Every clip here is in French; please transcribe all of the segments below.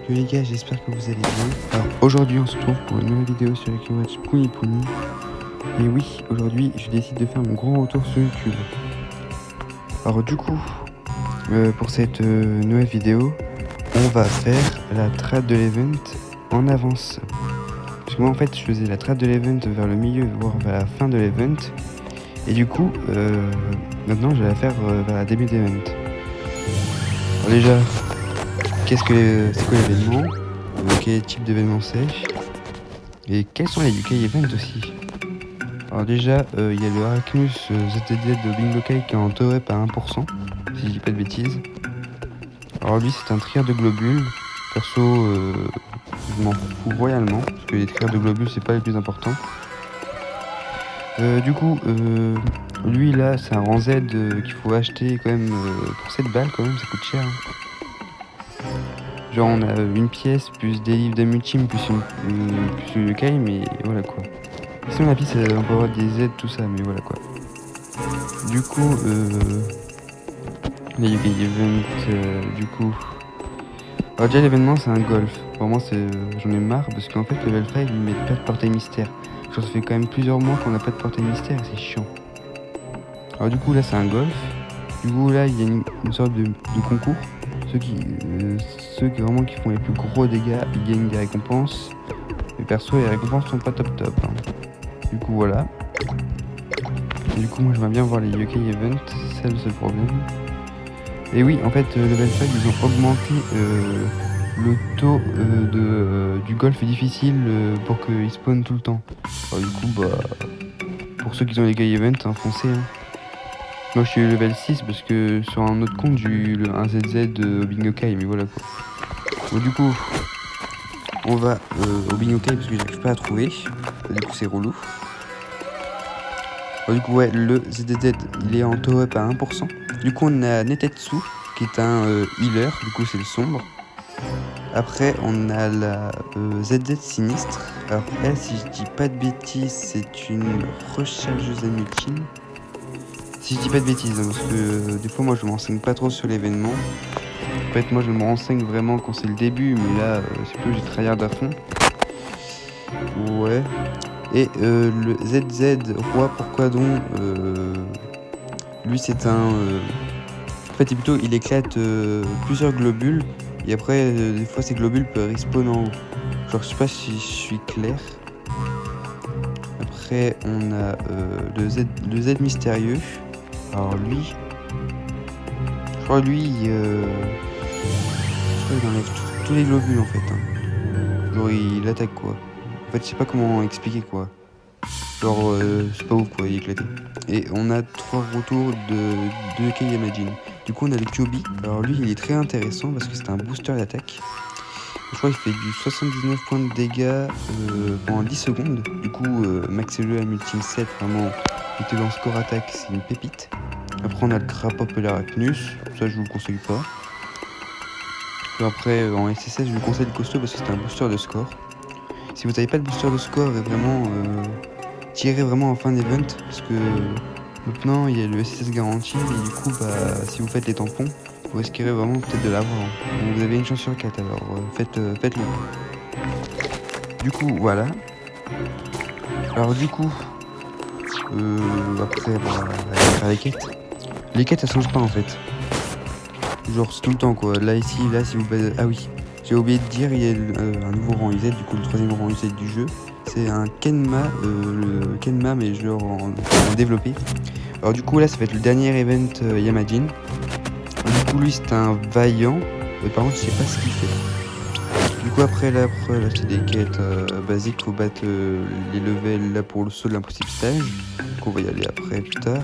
Yo les gars, j'espère que vous allez bien. Alors aujourd'hui on se retrouve pour une nouvelle vidéo sur le keywatch Punipuni. Et oui, aujourd'hui je décide de faire mon grand retour sur YouTube. Alors du coup, pour cette nouvelle vidéo, on va faire la trad de l'event en avance. Parce que moi en fait je faisais la trad de l'event vers le milieu, voire vers la fin de l'event. Et du coup, maintenant je vais la faire vers la début d'event. Alors déjà, c'est quoi l'événement, quel type d'événement c'est, et quels sont les UK Events aussi. Alors déjà, il y a le Arachnus ZTZ de Bingo Kai qui est en top à 1%, si je dis pas de bêtises. Alors lui c'est un trier de globules, perso je m'en fous royalement, parce que les triers de globules c'est pas les plus importants. Du coup, lui là c'est un rang Z qu'il faut acheter quand même pour 7 balles quand même, ça coûte cher. Genre on a une pièce, plus des livres d'Amutim, plus le Kai, mais voilà quoi. Sinon la piste on peut avoir des aides, tout ça, mais voilà quoi. Du coup, les UK Event, du coup... Alors déjà l'événement c'est un golf. Vraiment j'en ai marre parce qu'en fait level 5 ils mettent pas de portail mystère. Genre ça fait quand même plusieurs mois qu'on n'a pas de portail mystère et c'est chiant. Alors du coup là c'est un golf. Du coup là il y a une sorte de concours. Ceux qui vraiment qui font les plus gros dégâts, ils gagnent des récompenses. Mais perso, les récompenses sont pas top. Hein. Du coup, voilà. Et du coup, moi, j'aimerais bien voir les UK Events, c'est ça le seul problème. Et oui, en fait, level 5, ils ont augmenté le taux du golf difficile pour qu'il spawn tout le temps. Alors, du coup, pour ceux qui ont les UK Events, hein, foncez. Hein. Moi je suis level 6 parce que sur un autre compte j'ai eu un ZZ au Bingo Kai, mais voilà quoi. Bon, du coup on va au Bingo Kai parce que j'arrive pas à trouver. Du coup c'est relou. Bon, du coup ouais, le ZZ il est en top up à 1%. Du coup on a Netetsu qui est un healer, du coup c'est le sombre. Après on a la ZZ sinistre. Alors elle, si je dis pas de bêtises, c'est une rechargeuse à mutine. Si je dis pas de bêtises, hein, parce que des fois moi je me renseigne pas trop sur l'événement. En fait moi je me renseigne vraiment quand c'est le début, mais là c'est plutôt j'ai tryhard à fond. Ouais. Et le ZZ roi pourquoi donc lui c'est un en fait il éclate plusieurs globules et après des fois ces globules peuvent respawn en haut. Genre je sais pas si je suis clair. Après on a le Z mystérieux. Alors lui, je crois il enlève tous les globules en fait. Hein. Genre il attaque quoi. En fait je sais pas comment expliquer quoi. Genre c'est pas ouf quoi, il est éclaté. Et on a 3 retours de Kei Imagine. Du coup on a le Kyobi. Alors lui il est très intéressant parce que c'est un booster d'attaque. Je crois qu'il fait du 79 points de dégâts pendant 10 secondes. Du coup maxez-le à Multim 7, vraiment il était dans score attaque, c'est une pépite. Après on a le Crapop et l'Arachnus, ça je vous le conseille pas. Et après en SSS je vous conseille le costaud parce que c'est un booster de score. Si vous n'avez pas de booster de score et vraiment tirez vraiment en fin d'event parce que maintenant il y a le SSS garanti et du coup si vous faites les tampons vous risquerez vraiment peut-être de l'avoir. Donc vous avez une chance sur 4 alors faites-le. Du coup voilà. Alors du coup après faire les quêtes. Les quêtes elles changent pas en fait. Genre c'est tout le temps quoi. Là si vous... Ah oui, j'ai oublié de dire, il y a un nouveau rang UZ, du coup le 3ème rang UZ du jeu. C'est un Kenma, le Kenma mais genre en développé. Alors du coup là ça va être le dernier event Yamadin. Du coup lui c'est un vaillant, mais par contre je sais pas ce qu'il fait. Du coup après là c'est des quêtes basiques, faut battre les levels là pour le saut de l'impossible stage. Donc on va y aller après plus tard.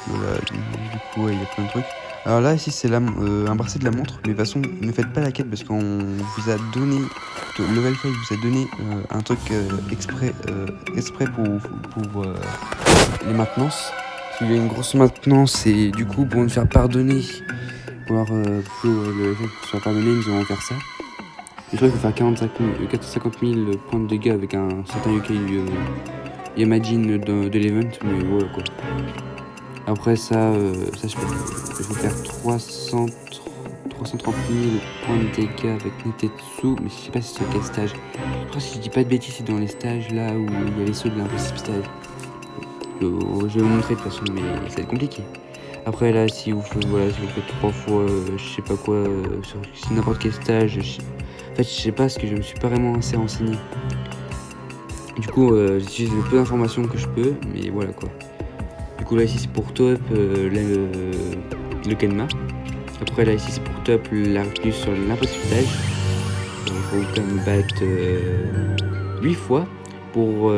Voilà, du coup il y a plein de trucs. Alors là ici c'est un bracelet de la montre, mais de toute façon ne faites pas la quête parce qu'on vous a donné, Level 5 vous a donné un truc exprès pour les maintenances. Parce qu'il y a une grosse maintenance et du coup pour nous faire pardonner, pour le Level 5 pour se faire pardonner, nous allons faire ça. Et je crois qu'il faut faire 450 000 points de dégâts avec un certain UK Imagine de l'event, mais voilà quoi. Après ça je vais faire 300 130 000 points de dégâts avec Netetsu, mais je sais pas si c'est quel stage. Je crois que si je dis pas de bêtises, c'est dans les stages là où il y a les sauts de l'impossible stage. Je vais vous montrer de toute façon, mais ça va être compliqué. Après là, si vous faites 3 fois, je sais pas quoi, sur n'importe quel stage, en fait je sais pas parce que je me suis pas vraiment assez renseigné. Du coup, j'utilise le peu d'informations que je peux, mais voilà quoi. Du coup là ici c'est pour top le Kenma. Après là ici c'est pour top l'Arcus sur l'impossible stage. Il faut quand même battre 8 fois pour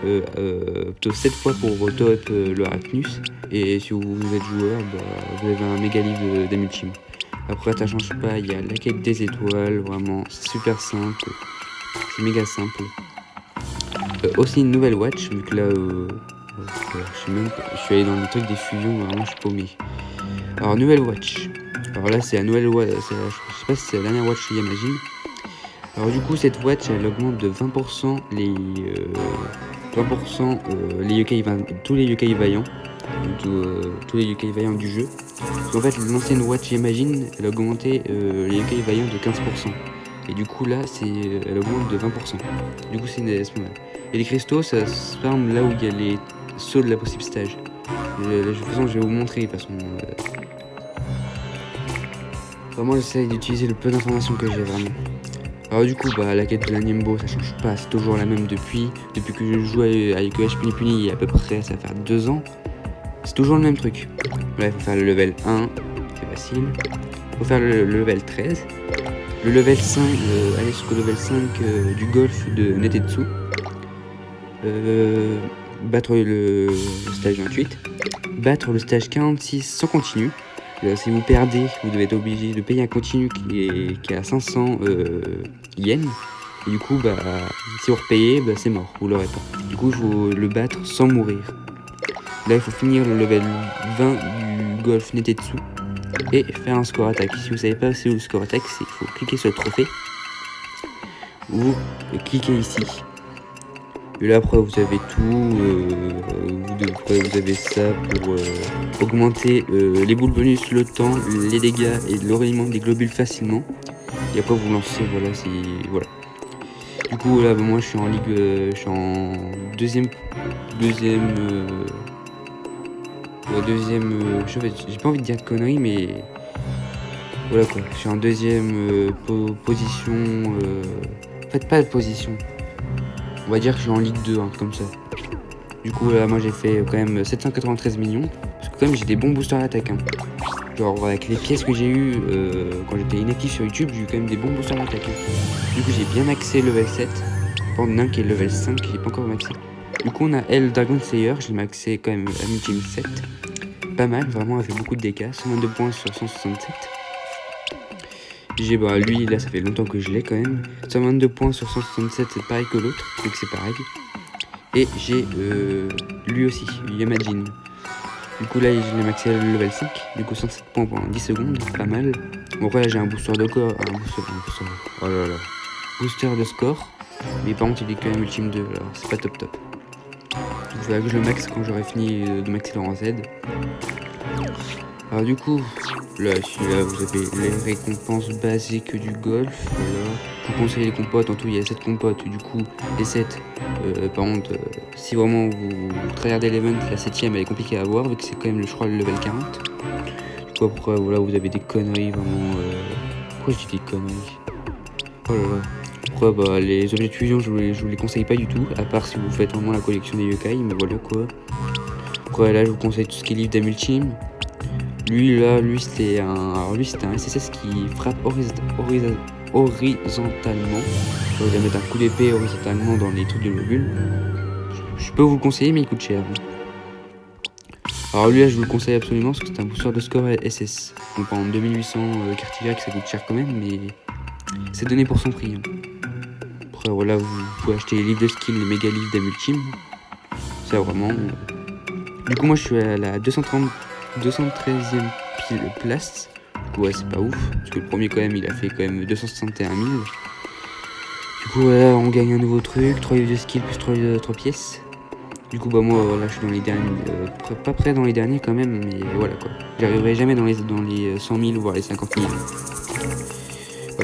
plutôt 7 fois pour top le Arachnus. Et si vous êtes joueur, vous avez un méga livre d'Amulchim. Après ça change pas, il y a la quête des étoiles, vraiment super simple. C'est méga simple. Aussi une nouvelle watch, vu que là je suis allé dans le truc des fusions, vraiment je suis paumé. Alors nouvelle watch. Alors là c'est la nouvelle watch, je sais pas si c'est la dernière watch chez Yamajin. Alors du coup cette watch elle augmente de 20% les yokai, tous les yokai vaillants, tous les yokai vaillants du jeu. Parce qu'en fait l'ancienne watch Yamajin elle a augmenté les yokai vaillants de 15%. Et du coup là elle augmente de 20%. Du coup c'est une moment-là. Et les cristaux ça se farme là où il y a les sauts de la possible stage. De toute façon je vais vous montrer de toute façon. Vraiment j'essaie d'utiliser le peu d'informations que j'ai vraiment. Alors du coup la quête de la Nimbo ça change pas, c'est toujours la même depuis que je joue avec HP Puni il y a à peu près, ça va faire 2 ans. C'est toujours le même truc. Là il faut faire le level 1, c'est facile. Il faut faire le level 13. Le level 5, aller jusqu'au level 5 du golf de Netetsu. Battre le stage 28. Battre le stage 46 sans continu. Si vous perdez, vous devez être obligé de payer un continu qui est à 500 yens. Et du coup, si vous repayez, c'est mort, vous l'aurez pas. Du coup, il faut le battre sans mourir. Là, il faut finir le level 20 du golf Netetsu et faire un score attack. Si vous savez pas c'est où le score attack, il faut cliquer sur le trophée. Vous cliquez ici. Et là après vous avez tout, vous avez ça pour augmenter les boules bonus, le temps, les dégâts et l'enrayinement des globules facilement. Et après vous lancez, voilà. Du coup là moi je suis en ligue, je suis en deuxième, j'ai pas envie de dire de conneries mais voilà quoi, je suis en deuxième position, en fait pas de position. On va dire que je suis en Ligue 2, comme ça. Du coup, là, moi, j'ai fait quand même 793 millions. Parce que quand même, j'ai des bons boosters à l'attaque. Genre, avec les pièces que j'ai eues quand j'étais inactif sur YouTube, j'ai eu quand même des bons boosters à l'attaque. Du coup, j'ai bien maxé level 7. Pendant qui est level 5, j'ai pas encore maxé. Du coup, on a elle, Dragon Slayer. Je l'ai maxé quand même à Multime 7. Pas mal, vraiment, elle fait beaucoup de dégâts. 122 points sur 167. J'ai lui là ça fait longtemps que je l'ai quand même. 122 points sur 167 c'est pareil que l'autre, donc c'est pareil. Et j'ai lui aussi, Yamajin. Du coup là je l'ai maxé à level 5, du coup 107 points pendant 10 secondes, pas mal. Bon après là j'ai un booster de corps, oh là là. Booster de score, mais par contre il est quand même ultime 2, alors c'est pas top. Donc il faudra que je le max quand j'aurai fini de maxer le rang Z. Alors du coup, là vous avez les récompenses basiques du golf, voilà. Je vous conseille les compotes, en tout il y a 7 compotes, du coup les 7, par contre, si vraiment vous regardez l'event, la 7ème elle est compliquée à avoir, vu que c'est quand même je crois le level 40. Du coup après voilà vous avez des conneries vraiment, pourquoi je dis des conneries? Oh là là. Après les objets de fusion je vous les conseille pas du tout, à part si vous faites vraiment la collection des yokai, mais voilà quoi. Après là je vous conseille tout ce qui est livre d'Amulchim. Lui c'était un SSS qui frappe horizontalement. Il va mettre un coup d'épée horizontalement dans les trucs de globules. Je peux vous le conseiller mais il coûte cher. Alors lui là je vous le conseille absolument parce que c'est un booster de score SS. Donc en 2800 cartillaires ça coûte cher quand même mais c'est donné pour son prix. Après voilà vous pouvez acheter les livres de skill, les méga livres d'Amulchim. Ça vraiment. Du coup moi je suis à la 213e place. Du coup ouais c'est pas ouf. Parce que le premier quand même il a fait quand même 261 000. Du coup voilà on gagne un nouveau truc. 3 livres de skill plus 3 pièces. Du coup, bah moi, là, je suis dans les derniers, pas près dans les derniers quand même, mais voilà quoi. J'arriverai jamais dans les 100 000 voire les 50 000.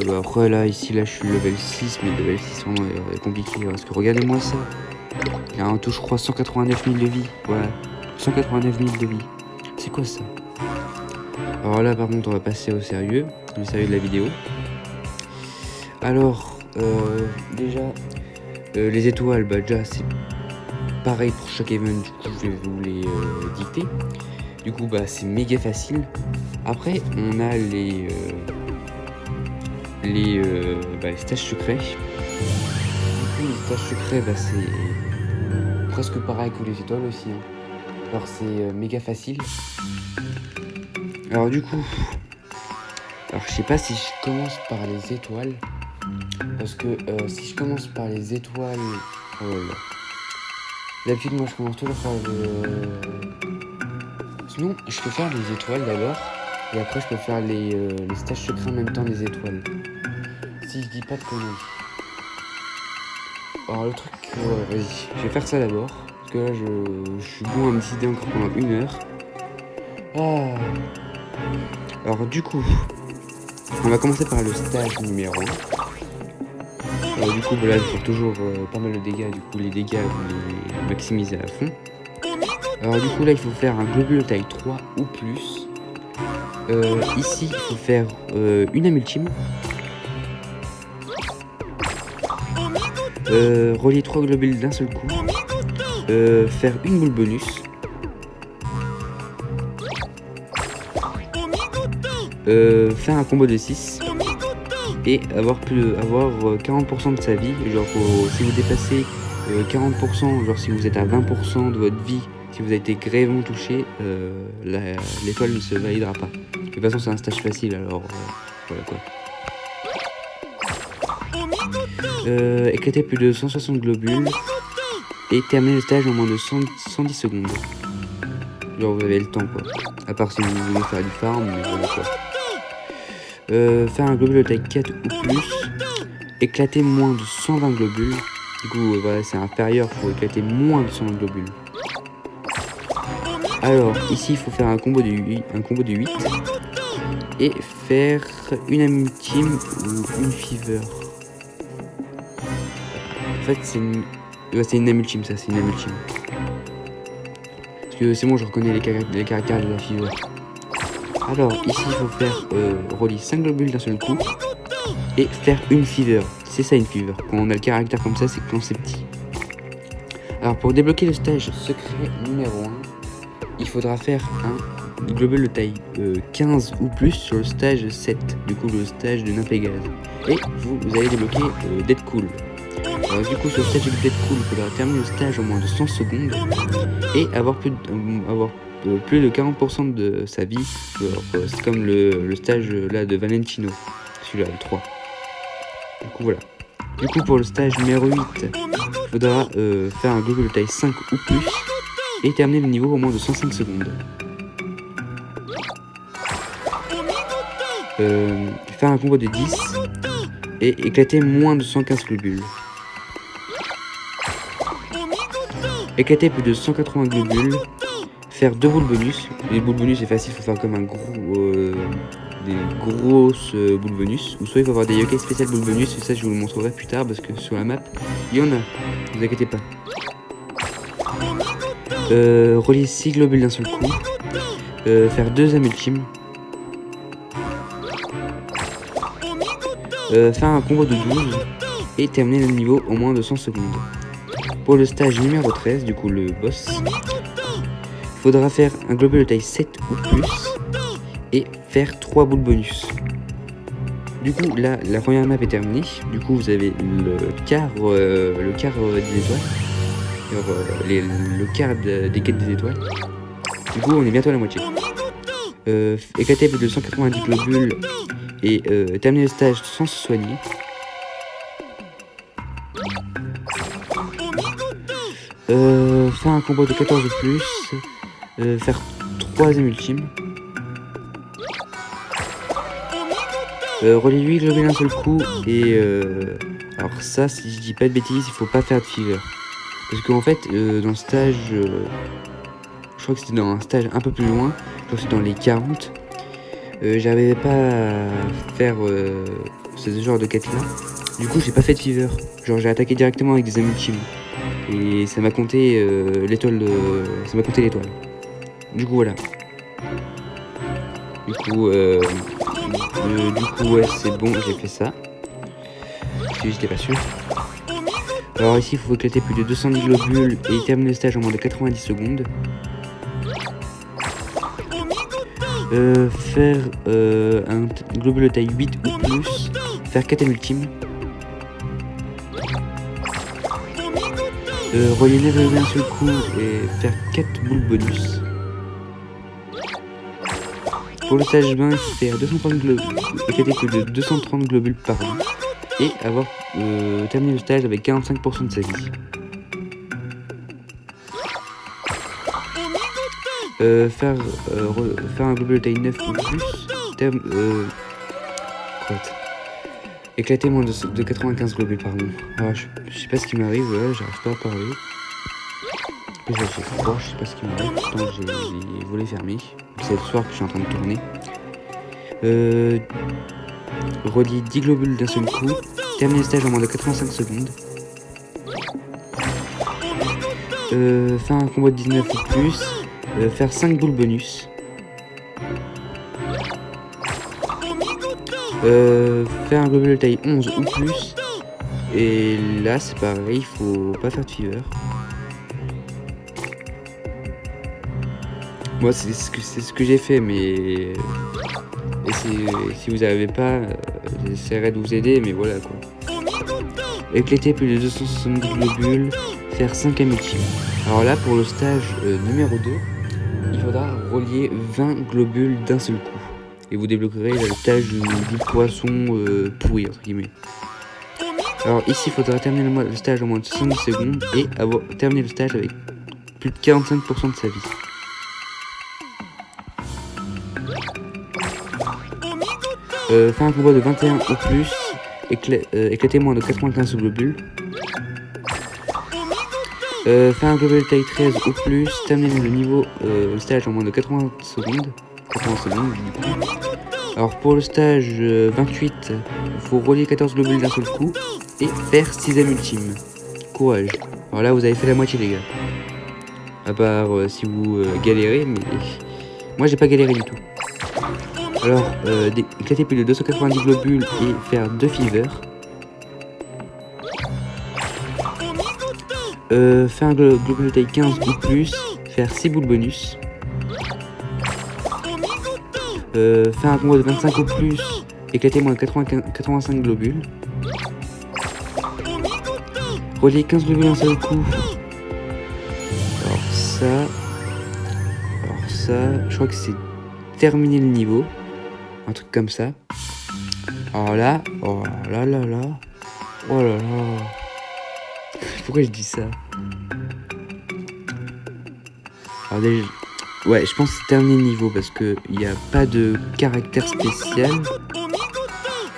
Bah, après, là, ici, là, je suis level 6, mais level 6, vraiment compliqué, parce que regardez-moi ça. Il y a un tout, je crois, 189 000 de vie. Voilà, 189 000 de vie. C'est quoi ça? Alors là, par contre, on va passer au sérieux de la vidéo. Alors, déjà, les étoiles, bah déjà, c'est pareil pour chaque event, du coup, je vais vous les dicter. Du coup, bah, c'est méga facile. Après, on a les stages secrets. Du coup, les stages secrets, bah, c'est presque pareil que les étoiles aussi. Hein. Alors, c'est méga facile. Alors, du coup, je sais pas si je commence par les étoiles. Parce que si je commence par les étoiles. Oh là là. D'habitude, moi, je commence toujours par Sinon, je peux faire les étoiles d'abord. Et après, je peux faire les stages secrets en même temps des étoiles. Si je dis pas de conneries. Alors, le truc. Ouais, vas-y. Je vais faire ça d'abord. Parce que là, je suis bon à me décider encore pendant 1 heure. Ah. Alors, du coup, on va commencer par le stage numéro 1. Du coup, là, il faut toujours pas mal de dégâts. Du coup, les dégâts, vous les maximisez à fond. Alors, du coup, là, il faut faire un globule de taille 3 ou plus. Ici, il faut faire une âme ultime. Relier 3 globules d'un seul coup. Faire une boule bonus. Faire un combo de 6. Et avoir 40% de sa vie. Genre, si vous dépassez 40%, genre si vous êtes à 20% de votre vie, si vous avez été grièvement touché, l'étoile ne se validera pas. De toute façon, c'est un stage facile, alors voilà quoi. Éclater plus de 160 globules et terminer le stage en moins de 110 secondes. Genre, vous avez le temps quoi. À part si vous voulez faire du farm, mais voilà quoi. Faire un globule de taille 4 ou plus. Éclater moins de 120 globules. Du coup, voilà, c'est inférieur pour éclater moins de 120 globules. Alors, ici, il faut faire un combo de 8 et faire une âme ultime ou une fever. En fait, c'est une âme ultime, ça, c'est une âme ultime. Parce que c'est bon, je reconnais les caractères de la fever. Alors, ici, il faut faire relier 5 globules d'un seul coup et faire une fever. C'est ça une fever. Quand on a le caractère comme ça, c'est quand c'est petit. Alors, pour débloquer le stage secret numéro 1, il faudra faire un globule de taille 15 ou plus sur le stage 7, du coup le stage de nymphe et gaz. Et vous allez débloquer Dead Cool. Alors du coup sur le stage de Dead Cool, il faudra terminer le stage en moins de 100 secondes et avoir plus de 40% de sa vie. C'est comme le stage là de Valentino, celui-là, le 3. Du coup voilà. Du coup pour le stage numéro 8, il faudra faire un globule de taille 5 ou plus et terminer le niveau au moins de 105 secondes. Faire un combo de 10 et éclater moins de 115 globules. Éclater plus de 180 globules. Faire 2 boules bonus. Les boules bonus c'est facile, il faut faire comme des grosses boules bonus. Ou soit il faut avoir des yokai spéciales boules bonus, et ça je vous le montrerai plus tard parce que sur la map il y en a, ne vous inquiétez pas. Relier 6 globules d'un seul coup. Faire 2 âmes ultimes. Faire un combo de 12 et terminer le niveau au moins de 100 secondes. Pour le stage numéro 13, du coup le boss, il faudra faire un globule de taille 7 ou plus et faire 3 boules bonus. Du coup là la première map est terminée, du coup vous avez le quart des étoiles, le quart des quêtes des étoiles. Du coup on est bientôt à la moitié. Éclater plus de 190 globules et terminer le stage sans se soigner. Faire un combo de 14 ou plus. Faire 3 ultimes. Relier 8 globules d'un seul coup. Et alors ça, si je dis pas de bêtises, il faut pas faire de fever. Parce qu'en fait, dans le stage, je crois que c'était dans un stage un peu plus loin, je crois que c'était dans les 40, j'arrivais pas à faire ce genre de quête là. Du coup, j'ai pas fait de fever. Genre, j'ai attaqué directement avec des amis ultimes. Et ça m'a compté l'étoile. Ça m'a compté l'étoile. Du coup, voilà. Du coup, ouais, c'est bon, j'ai fait ça. J'étais pas sûr. Alors ici, il faut éclater plus de 210 globules et terminer le stage en moins de 90 secondes. Faire un globule de taille 8 ou plus. Faire 4 ultimes. Relier 9 globes d'un seul coup et faire 4 boules bonus. Pour le stage 20, faire 230 globules, éclater plus de 230 globules par an. Et avoir terminé le stage avec 45% de sa vie. Faire un globule de taille 9 ou plus. Éclater moins de 95 globules par an. Alors, je sais pas ce qui m'arrive, là, j'arrive pas à parler. En plus, j'ai froid, je sais pas ce qui m'arrive, pourtant j'ai les volets fermés. C'est le soir que je suis en train de tourner. Relier 10 globules d'un seul coup. Terminer le stage en moins de 85 secondes. Faire un combo de 19 ou plus. Faire 5 boules bonus. Faire un globule de taille 11 ou plus. Et là c'est pareil, il faut pas faire de fever. Moi c'est ce que j'ai fait, mais si vous n'arrivez pas, j'essaierai de vous aider, mais voilà quoi. Éclater plus de 270 globules, faire 5 ultimes. Alors là pour le stage numéro 2, il faudra relier 20 globules d'un seul coup. Et vous débloquerez le stage du poisson pourri entre guillemets. Alors ici il faudra terminer le stage en moins de 70 secondes et avoir terminé le stage avec plus de 45% de sa vie. Faire un combat de 21 ou plus, éclater moins de 95 globules. Faire un globule de taille 13 ou plus, terminer le stage en moins de 80 secondes. Du coup. Alors pour le stage 28, il faut relier 14 globules d'un seul coup et faire 6ème ultime. Courage. Alors là vous avez fait la moitié les gars. À part si vous galérez, mais moi j'ai pas galéré du tout. Alors éclater plus de 290 globules et faire 2 fevers. Faire un globule de taille 15 ou plus, faire 6 boules bonus. Faire un combo de 25 ou plus, éclater moins de 85 globules. Relier 15 globules d'un seul coup. Alors ça, je crois que c'est terminer le niveau. Un truc comme ça. Alors là, oh là là là. Oh là là. Pourquoi je dis ça? Alors déjà, ouais, je pense que c'est terminer le niveau parce que il n'y a pas de caractère spécial.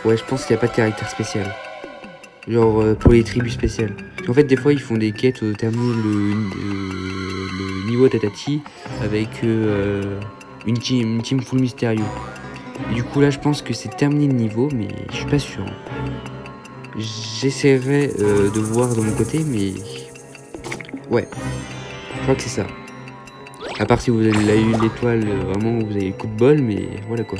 Ouais, je pense qu'il n'y a pas de caractère spécial. Genre pour les tribus spéciales. En fait, des fois, ils font des quêtes terminer le niveau Tatati avec une team full mystérieux. Et du coup, là, je pense que c'est terminer le niveau, mais je suis pas sûr. J'essaierai de voir de mon côté, mais ouais, je crois que c'est ça. À part si vous avez eu l'étoile, vraiment vous avez le coup de bol, mais voilà quoi.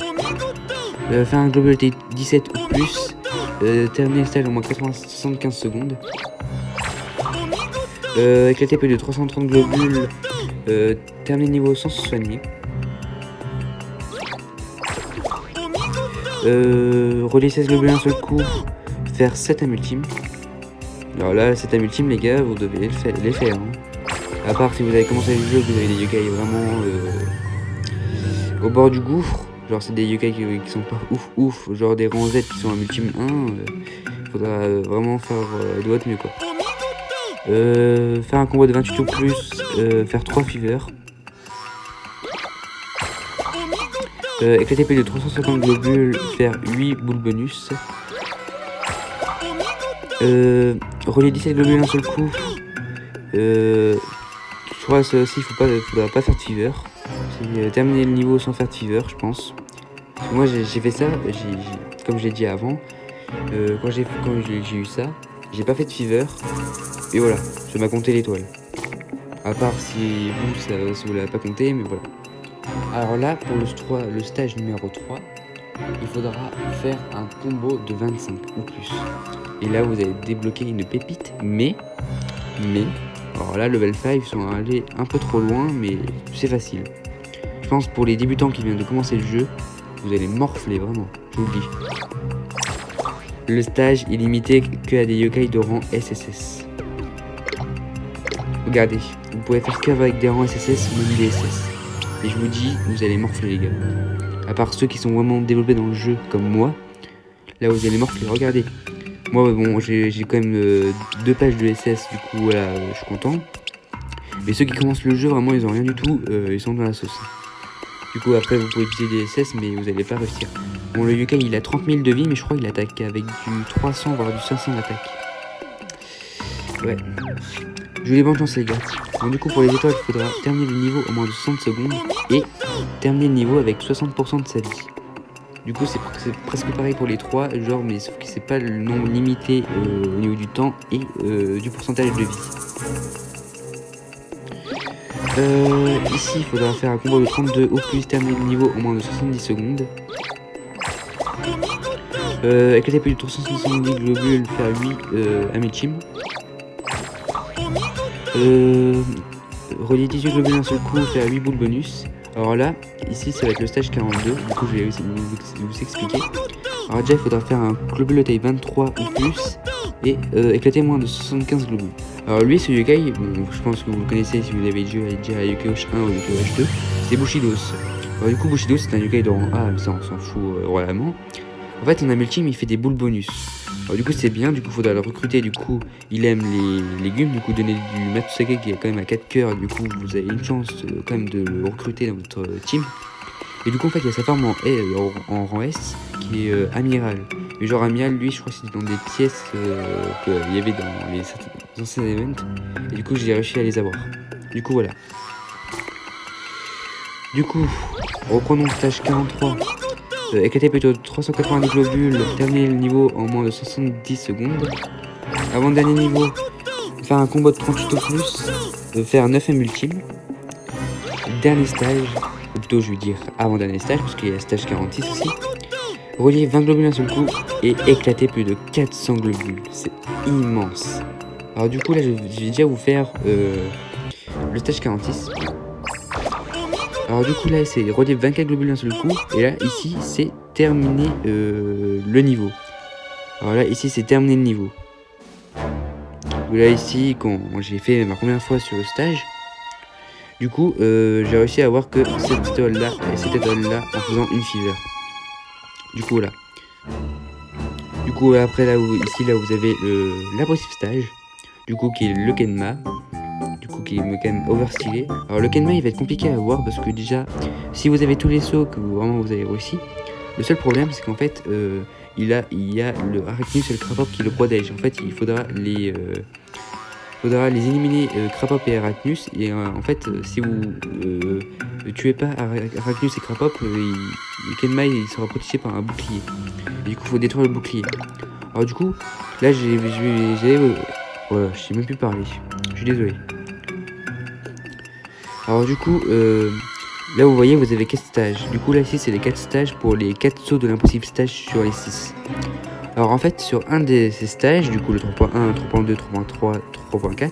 Faire un global 17 ou plus, terminer le stage en moins de 75 secondes. Éclater plus de 330 globules, terminer le niveau sans se soigner. Relier 16 globules d'un seul coup, faire 7 âmes ultimes. Alors là, 7 âmes ultimes, les gars, vous devez les faire. Hein. À part si vous avez commencé le jeu, vous avez des yokai vraiment au bord du gouffre. Genre, c'est des yokai qui sont pas ouf, genre des rangs Z qui sont en ultime 1. Faudra vraiment faire de votre mieux quoi. Faire un combo de 28 ou plus, faire 3 fevers. Éclater plus de 350 globules, faire 8 boules bonus. Relier 17 globules d'un seul coup Je crois que ça aussi, faudra pas faire de fever. C'est terminer le niveau sans faire de fever, je pense. Parce que moi j'ai fait ça, comme j'ai dit avant, quand j'ai eu ça, j'ai pas fait de fever. Et voilà, ça m'a compté l'étoile. À part si vous, ça vous l'avez pas compté, mais voilà. Alors là, pour le stage numéro 3, il faudra faire un combo de 25 ou plus. Et là, vous allez débloquer une pépite, mais... Alors là, level 5, ils sont allés un peu trop loin, mais c'est facile. Je pense pour les débutants qui viennent de commencer le jeu, vous allez morfler, vraiment, je vous le dis. Le stage est limité que à des yokai de rang SSS. Regardez, vous pouvez faire qu'avec des rangs SSS, même des SS. Et je vous dis, vous allez morfler les gars. À part ceux qui sont vraiment développés dans le jeu, comme moi, là vous allez morfler, regardez. Moi bon, j'ai quand même 2 pages de SS, du coup voilà, je suis content. Mais ceux qui commencent le jeu, vraiment ils ont rien du tout, ils sont dans la sauce. Du coup après vous pouvez utiliser des SS, mais vous allez pas réussir. Bon, le yokai il a 30 000 de vie, mais je crois qu'il attaque avec du 300 voire du 500 d'attaque. Ouais. Je vous dis bonne chance les gars. Donc du coup pour les étoiles il faudra terminer le niveau au moins de 60 secondes et terminer le niveau avec 60% de sa vie. Du coup c'est presque pareil pour les 3 genre, mais sauf que c'est pas le nombre limité au niveau du temps et du pourcentage de vie. Ici il faudra faire un combo de 32 ou plus, terminer le niveau au moins de 70 secondes. Éclater plus de 370 globules, faire 8 Amichim. Relier 18 globules d'un seul coup, faire 8 boules bonus. Alors là, ici ça va être le stage 42, du coup je vais vous expliquer. Alors déjà il faudra faire un globule de taille 23 ou plus et éclater moins de 75 globules. Alors lui ce yokai, bon, je pense que vous le connaissez si vous avez joué déjà à Yokai 1 ou Yokai 2, c'est Bushidos. Alors du coup Bushidos c'est un yokai de rang A, mais ça on s'en fout royalement. En fait on a Multim, il fait des boules bonus. Alors du coup c'est bien, du coup faudra le recruter, du coup il aime les légumes, du coup donner du Matsusake qui est quand même à 4 cœurs, du coup vous avez une chance quand même de le recruter dans votre team. Et du coup en fait il y a sa forme en rang S qui est amiral. Le genre amiral lui je crois que c'était dans des pièces qu'il y avait dans les anciens events. Et du coup j'ai réussi à les avoir. Du coup voilà. Du coup reprenons le stage 43. Éclater plutôt 390 globules, terminer le niveau en moins de 70 secondes. Avant le dernier niveau, faire un combo de 38 ou plus, faire 9 M ultime. Dernier stage, ou plutôt je veux dire avant dernier stage, parce qu'il y a stage 46 aussi. Relier 20 globules d'un seul coup et éclater plus de 400 globules. C'est immense. Alors du coup là je vais déjà vous faire le stage 46. Alors du coup là c'est relier 24 globules d'un seul coup. Et là ici c'est terminer le niveau. Alors là ici c'est terminer le niveau. Là ici quand j'ai fait ma première fois sur le stage, du coup j'ai réussi à avoir que cette étoile là et cette étoile là en faisant une fever. Du coup là. Du coup après là ici là vous avez l'impossible stage. Du coup qui est le Kenma. Qui est quand même overstylé. Alors le Kenma il va être compliqué à avoir parce que déjà si vous avez tous les sauts que vraiment vous avez réussi, le seul problème c'est qu'en fait il y a le Arachnus et le Crapop qui le protègent. En fait il faudra les éliminer Crapop et Arachnus et en fait si vous tuez pas Arachnus et Crapop, le Kenma il sera protégé par un bouclier. Et du coup il faut détruire le bouclier. Alors du coup là voilà, je sais même plus parler. Je suis désolé. Alors du coup, là vous voyez, vous avez 4 stages. Du coup là ici c'est les 4 stages pour les 4 sauts de l'impossible stage sur les 6. Alors en fait sur un de ces stages, du coup le 3.1, 3.2, 3.3, 3.4,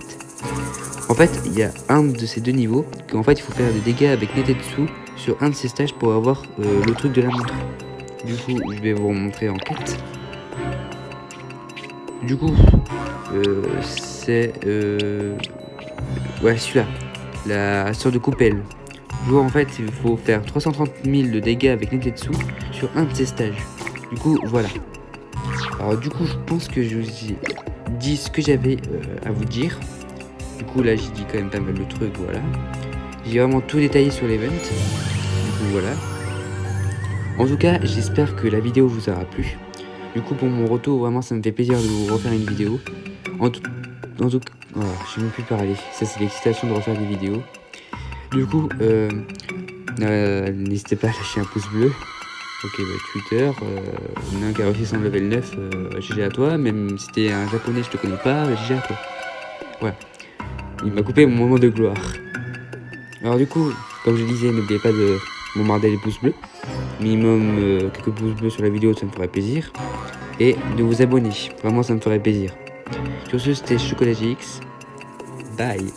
en fait il y a un de ces deux niveaux qu'en fait il faut faire des dégâts avec Netetsu sur un de ces stages pour avoir le truc de la montre. Du coup je vais vous montrer en quête. Du coup c'est ouais celui-là. La sorte de coupelle. Joueur en fait il faut faire 330 000 de dégâts avec Netetsu sur un de ces stages. Du coup voilà. Alors du coup je pense que je vous ai dit ce que j'avais à vous dire. Du coup là j'ai dit quand même pas mal de trucs, voilà. J'ai vraiment tout détaillé sur l'event. Du coup voilà. En tout cas j'espère que la vidéo vous aura plu. Du coup pour mon retour vraiment ça me fait plaisir de vous refaire une vidéo. en tout cas, voilà, je ne peux plus parler. Ça, c'est l'excitation de refaire des vidéos. Du coup, n'hésitez pas à lâcher un pouce bleu. Ok, Twitter, il y en a un qui a réussi son level 9, GG à toi. Même si t'es un japonais, je te connais pas, GG à toi. Voilà. Il m'a coupé mon moment de gloire. Alors du coup, comme je disais, n'oubliez pas de bombarder les pouces bleus. Minimum quelques pouces bleus sur la vidéo, ça me ferait plaisir. Et de vous abonner, vraiment ça me ferait plaisir. Sur ce, c'était ChocolatGX. Bye.